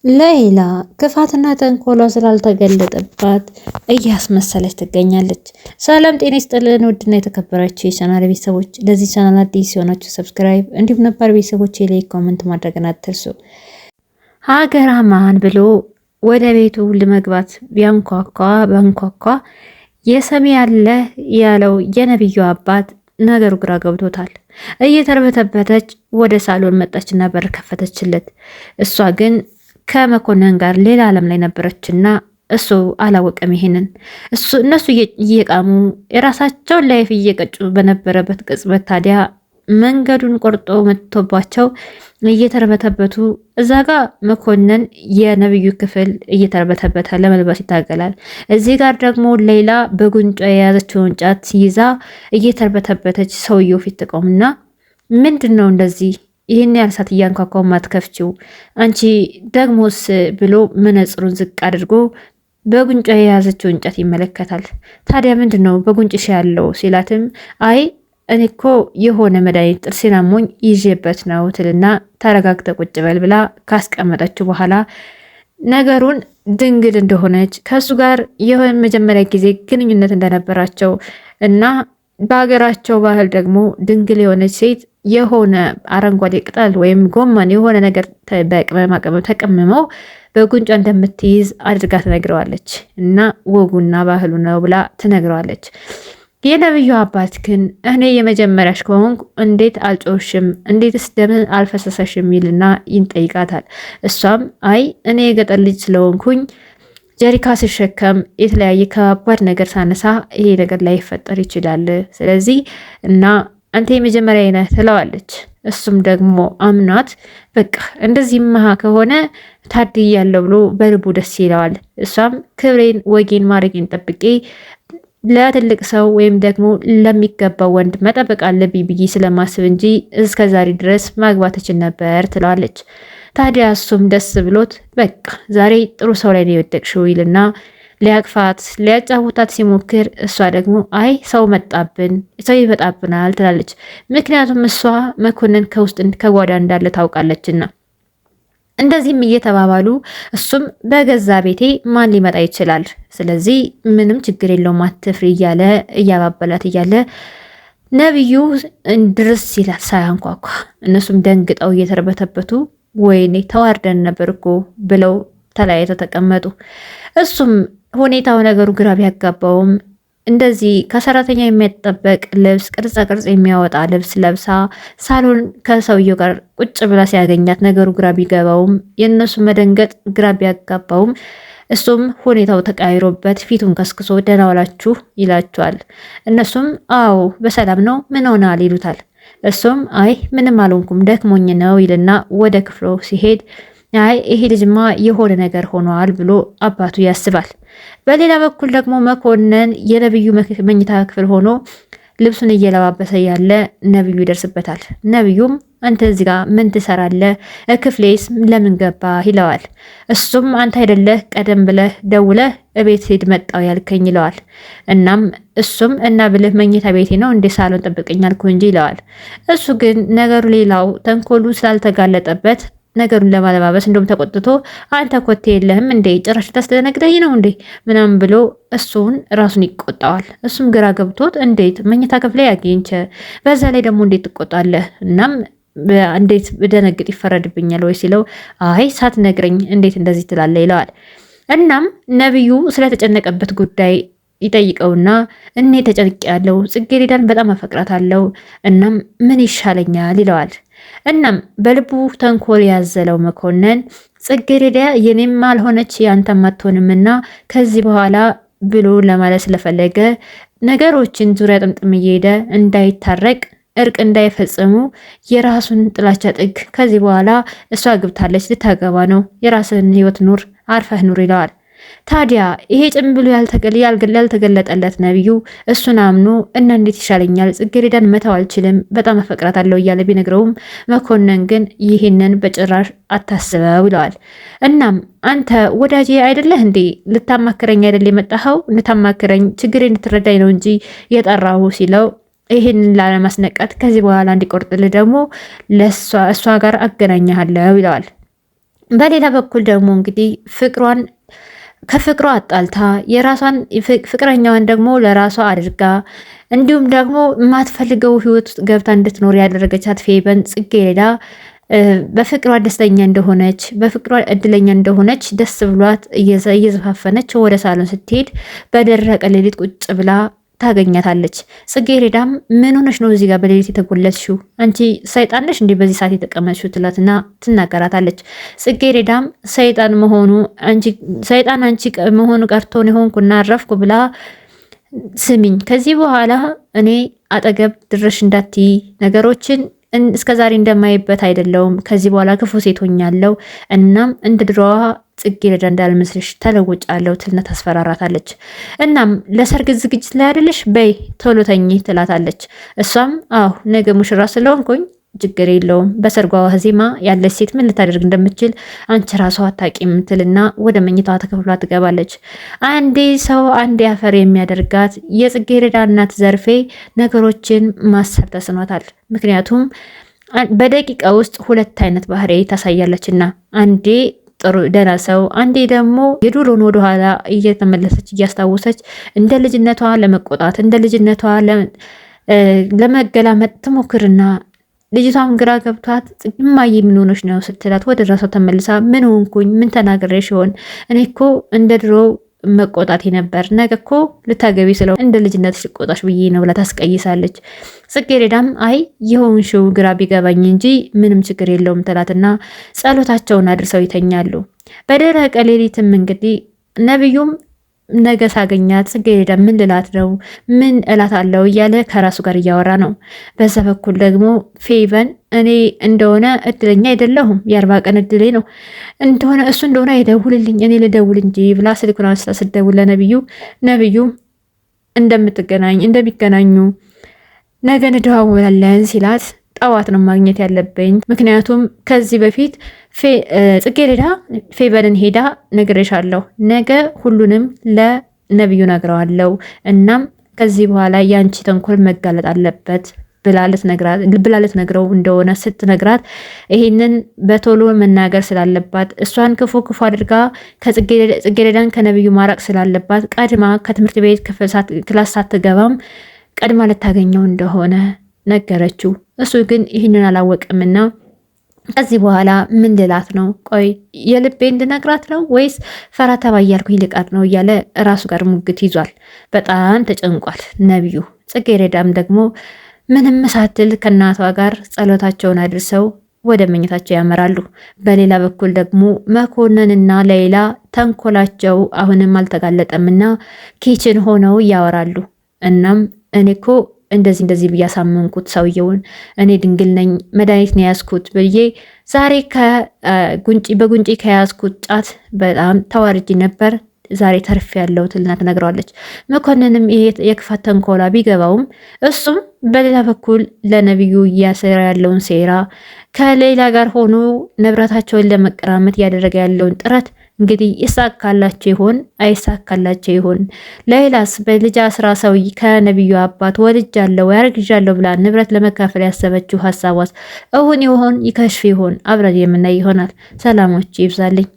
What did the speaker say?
ሌይላ ክፋትና ተንኮሏ ስላልተገለጠባት እያስመሰለች ትገኛለች። ሰላም ጤና ይስጥልን ውድና የተከበራችሁ የቻናል ቤተሰቦች፣ ለዚህ ቻናል አዲስ ሲሆናችሁ ሰብስክራይብ፣ እንዲሁም ነባር ቤተሰቦች ላይ ኮመንት ማድረግን አትርሱ። ሀገር አማን ብሎ ወደ ቤቱ ለመግባት ቢያንኳኳ የሰሚ ያለ ያለው የነብዩ አባት ነገሩ ግራ ገብቶታል። እየተርበተበተች ወደ ሳሎን መጣችና በር ከፈተችለት። እሷ ግን ከመኮንን ጋር ሌላ ዓለም ላይ ነበረችና እሱ አላወቀም። ይሄንን እነሱ እየቃሙ የራሳቸውን ላይፍ እየቀጩ በነበረበት ቅጽበት ታዲያ መንገዱን ቆርጦ መጥቶባቸው እየተርበተበቱ እዛ ጋ መኮንን የነብዩ ክፍል እየተርበተበተ ለመልበስ ይታገላል። እዚህ ጋር ደግሞ ሌላ በጉንጯ የያዘችውን ጫት ይዛ እየተርበተበተች ሰውየው ፊት ትቆምና ምንድን ነው እንደዚህ ይህን ያህል ሰዓት እያንኳኳው ማትከፍችው አንቺ ደግሞስ ብሎ መነጽሩን ዝቅ አድርጎ በጉንጯ የያዘችው እንጨት ይመለከታል። ታዲያ ምንድን ነው በጉንጭሽ ያለው ሲላትም አይ እኔ እኮ የሆነ መድኃኒት ጥርሴን አሞኝ ይዤበት ነው ትልና ተረጋግተ ቁጭ በል ብላ ካስቀመጠችው በኋላ ነገሩን ድንግል እንደሆነች ከእሱ ጋር የሆነ መጀመሪያ ጊዜ ግንኙነት እንደነበራቸው እና በሀገራቸው ባህል ደግሞ ድንግል የሆነች ሴት የሆነ አረንጓዴ ቅጠል ወይም ጎመን የሆነ ነገር በቅመማ ቅመም ተቀምመው በጉንጯ እንደምትይዝ አድርጋ ትነግረዋለች። እና ወጉና ባህሉ ነው ብላ ትነግረዋለች። የነብዩ አባት ግን እኔ የመጀመሪያሽ ከሆንኩ እንዴት አልጮሽም፣ እንዴትስ ደምን አልፈሰሰሽም ይልና ይንጠይቃታል። እሷም አይ እኔ የገጠር ልጅ ስለሆንኩኝ ጀሪካ ስሸከም የተለያየ ከባድ ነገር ሳነሳ ይሄ ነገር ላይ ይፈጠር ይችላል። ስለዚህ እና አንተ የመጀመሪያ ነህ ትለዋለች። እሱም ደግሞ አምናት በቃ እንደዚህማ ከሆነ ታድያለሁ ብሎ በልቡ ደስ ይለዋል። እሷም ክብሬን ወጌን ማድረጌን ጠብቄ ለትልቅ ሰው ወይም ደግሞ ለሚገባው ወንድ መጠበቅ አለብኝ ብዬ ስለማስብ እንጂ እስከዛሬ ድረስ ማግባት እችል ነበር ትለዋለች። ታዲያ እሱም ደስ ብሎት በቃ ዛሬ ጥሩ ሰው ላይ ነው የወደቅሽው ይልና ሊያቅፋት ሊያጫውታት ሲሞክር እሷ ደግሞ አይ ሰው መጣብን፣ ሰው ይመጣብናል ትላለች። ምክንያቱም እሷ መኮንን ከውስጥ ከጓዳ እንዳለ ታውቃለችና። እንደዚህም እየተባባሉ እሱም በገዛ ቤቴ ማን ሊመጣ ይችላል፣ ስለዚህ ምንም ችግር የለውም አትፍሪ እያለ እያባበላት እያለ ነብዩ ድርስ ይላል ሳያንኳኳ። እነሱም ደንግጠው እየተርበተበቱ ወይኔ ተዋርደን ነበር እኮ ብለው ተለያይተው ተቀመጡ። እሱም ሁኔታው ነገሩ ግራ ቢያጋባውም እንደዚህ ከሰራተኛ የሚጠበቅ ልብስ ቅርጻ ቅርጽ የሚያወጣ ልብስ ለብሳ ሳሎን ከሰውየው ጋር ቁጭ ብላ ሲያገኛት ነገሩ ግራ ቢገባውም የእነሱ መደንገጥ ግራ ቢያጋባውም እሱም ሁኔታው ተቃይሮበት ፊቱን ከስክሶ ደህና ዋላችሁ ይላቸዋል። እነሱም አዎ በሰላም ነው ምን ሆናል ይሉታል። እሱም አይ ምንም አልሆንኩም ደክሞኝ ነው ይልና ወደ ክፍሉ ሲሄድ አይ ይሄ ልጅማ የሆነ ነገር ሆኗል ብሎ አባቱ ያስባል። በሌላ በኩል ደግሞ መኮንን የነብዩ መኝታ ክፍል ሆኖ ልብሱን እየለባበሰ ያለ ነብዩ ይደርስበታል። ነብዩም አንተ እዚህ ጋር ምን ትሰራለህ? ክፍሌስ ለምን ገባ ይለዋል። እሱም አንተ አይደለህ ቀደም ብለህ ደውለህ እቤት ሄድ መጣው ያልከኝ ይለዋል። እናም እሱም እና ብልህ መኝታ ቤቴ ነው እንዴ ሳሎን ጠብቀኝ አልኩ እንጂ ይለዋል። እሱ ግን ነገሩ ሌላው ተንኮሉ ስላልተጋለጠበት ነገሩን ለማለባበስ እንደውም ተቆጥቶ አንተ ኮቴ የለህም እንዴ ጭራሽ ታስደነግጠኝ ነው እንዴ ምናምን ብሎ እሱን ራሱን ይቆጣዋል። እሱም ግራ ገብቶት እንዴት መኝታ ክፍሌ ያገኝቸ በዛ ላይ ደግሞ እንዴት ትቆጣለህ? እናም እንዴት ብደነግጥ ይፈረድብኛል ወይ ሲለው አይ ሳትነግረኝ እንዴት እንደዚህ ትላለህ ይለዋል። እናም ነብዩ ስለተጨነቀበት ጉዳይ ይጠይቀውና እኔ ተጨንቄያለሁ፣ ጽጌረዳን በጣም አፈቅራታለሁ፣ እናም ምን ይሻለኛል ይለዋል። እናም በልቡ ተንኮል ያዘለው መኮንን ጽጌረዳ የኔም አልሆነች ያንተም አትሆንምና ከዚህ በኋላ ብሎ ለማለት ስለፈለገ ነገሮችን ዙሪያ ጥምጥም እየሄደ እንዳይታረቅ እርቅ እንዳይፈጽሙ የራሱን ጥላቻ ጥግ ከዚህ በኋላ እሷ ግብታለች ልታገባ ነው፣ የራስን ህይወት ኑር፣ አርፈህ ኑር ይለዋል። ታዲያ ይሄ ጭምብሉ ያልተገለጠለት ነብዩ እሱን አምኖ እና እንዴት ይሻለኛል ጽጌረዳን መተው አልችልም በጣም አፈቅራታለሁ እያለ ቢነግረውም መኮንን ግን ይህንን በጭራሽ አታስበው ይለዋል። እናም አንተ ወዳጄ አይደለህ እንዴ ልታማክረኝ አይደል የመጣኸው? ልታማክረኝ ችግሬ እንድትረዳኝ ነው እንጂ የጠራሁ ሲለው ይህንን ላለማስነቃት ከዚህ በኋላ እንዲቆርጥልህ ደግሞ እሷ ጋር አገናኛለሁ ይለዋል። በሌላ በኩል ደግሞ እንግዲህ ከፍቅሯ አጣልታ የራሷን ፍቅረኛዋን ደግሞ ለራሷ አድርጋ እንዲሁም ደግሞ የማትፈልገው ህይወት ውስጥ ገብታ እንድትኖር ያደረገቻት ፌበን ጽጌረዳ በፍቅሯ ደስተኛ እንደሆነች በፍቅሯ እድለኛ እንደሆነች ደስ ብሏት እየዘፋፈነች ወደ ሳሎን ስትሄድ በደረቀ ሌሊት ቁጭ ብላ ታገኛታለች። ጽጌረዳም ምን ሆነሽ ነው እዚህ ጋር በሌሊት የተጎለትሽው? አንቺ ሰይጣን ነሽ እንዲህ በዚህ ሰዓት የተቀመጥሽው? ትላትና ትናገራታለች። ጽጌረዳም ሰይጣን አንቺ መሆኑ ቀርቶን የሆንኩና አረፍኩ ብላ ስሚኝ፣ ከዚህ በኋላ እኔ አጠገብ ድረሽ እንዳትይ ነገሮችን እስከ ዛሬ እንደማይበት አይደለውም። ከዚህ በኋላ ክፉ ሴት ሆኛለሁ። እናም እንደ ድሮዋ ጽጌረዳ እንዳልመስልሽ ተለውጫለሁ ትልና ታስፈራራታለች። እናም ለሰርግ ዝግጅት ላይ አይደለሽ? በይ ቶሎ ተኚ ትላታለች። እሷም አዎ ነገ ሙሽራ ስለሆንኩኝ ችግር የለውም በሰርጓ ዋዜማ ያለች ሴት ምን ልታደርግ እንደምትችል አንቺ ራሷ አታውቂም ትልና ወደ መኝታዋ ተከፍላ ትገባለች። አንዴ ሰው አንዴ አፈር የሚያደርጋት የጽጌረዳ እናት ዘርፌ ነገሮችን ማሰብ ተስኗታል። ምክንያቱም በደቂቃ ውስጥ ሁለት አይነት ባህሪ ታሳያለችና አንዴ ጥሩ ደህና ሰው፣ አንዴ ደግሞ የዱሮን ወደኋላ እየተመለሰች እያስታወሰች እንደ ልጅነቷ ለመቆጣት እንደ ልጅነቷ ለመገላመጥ ትሞክርና ልጅቷም ግራ ገብቷት እማዬ ምን ሆነሽ ነው ስትላት ወደ ራሷ ተመልሳ ምን ሆንኩኝ? ምን ተናግሬሽ ይሆን? እኔ እኮ እንደ ድሮ መቆጣቴ ነበር። ነገ እኮ ልታገቢ ስለው እንደ ልጅነትሽ ልቆጣሽ ብዬ ነው ብላ ታስቀይሳለች። ጽጌረዳም አይ የሆንሽው ግራ ቢገባኝ እንጂ ምንም ችግር የለውም ትላትና ጸሎታቸውን አድርሰው ይተኛሉ። በደረቀ ሌሊትም እንግዲህ ነብዩም ነገ ሳገኛት ጽጌረዳ ምን ልላት ነው? ምን እላት አለው እያለ ከራሱ ጋር እያወራ ነው። በዛ በኩል ደግሞ ፌቨን እኔ እንደሆነ እድለኛ አይደለሁም፣ የ40 ቀን እድሌ ነው እንደሆነ እሱ እንደሆነ አይደውልልኝ እኔ ልደውል እንጂ ብላ ስልኩን አንስታ ስትደውል ነብዩ እንደሚገናኙ ነገ እንደዋወላለን ሲላት ጠዋት ነው ማግኘት ያለብኝ፣ ምክንያቱም ከዚህ በፊት ጽጌረዳ ፌቨንን ሄዳ ነግሬሻለሁ፣ ነገ ሁሉንም ለነብዩ ነግረዋለሁ፣ እናም ከዚህ በኋላ የአንቺ ተንኮል መጋለጥ አለበት ብላ ልትነግረው እንደሆነ ስትነግራት ይህንን በቶሎ መናገር ስላለባት እሷን ክፉ አድርጋ ጽጌረዳን ከነብዩ ማራቅ ስላለባት ቀድማ ከትምህርት ቤት ክላስ ሳትገባም ቀድማ ልታገኘው እንደሆነ ነገረችው። እሱ ግን ይህንን አላወቅምና ከዚህ በኋላ ምን ልላት ነው? ቆይ የልቤ እንድነግራት ነው ወይስ ፈራ ተባ እያልኩኝ ልቃት ነው እያለ ራሱ ጋር ሙግት ይዟል። በጣም ተጨንቋል ነብዩ። ጽጌረዳም ደግሞ ምንም ሳትል ከእናቷ ጋር ጸሎታቸውን አድርሰው ወደ መኝታቸው ያመራሉ። በሌላ በኩል ደግሞ መኮንንና ሌላ ተንኮላቸው አሁንም አልተጋለጠምና ኪችን ሆነው ያወራሉ። እናም እኔ እኮ እንደዚህ ብያሳመንኩት ሰውየውን እኔ ድንግል ነኝ መድኃኒት ነው ያዝኩት ብዬ ዛሬ በጉንጪ ከያዝኩት ጫት በጣም ተዋርጂ ነበር፣ ዛሬ ተርፍ ያለው ትልና ትነግረዋለች። መኮንንም ይሄ የክፋት ተንኮላ ቢገባውም እሱም በሌላ በኩል ለነብዩ እያሰራ ያለውን ሴራ ከሌላ ጋር ሆኖ ንብረታቸውን ለመቀራመት እያደረገ ያለውን ጥረት እንግዲህ ይሳካላቸው ይሆን አይሳካላቸው ይሆን? ሌላስ በልጅ አስራ ሰው ከነብዩ አባት ወልጃለሁ ያርግዣለሁ ብላ ንብረት ለመካፈል ያሰበችው ሀሳቧስ እውን ይሆን ይከሽፍ ይሆን? አብረን የምናይ ይሆናል። ሰላሞች ይብዛልኝ።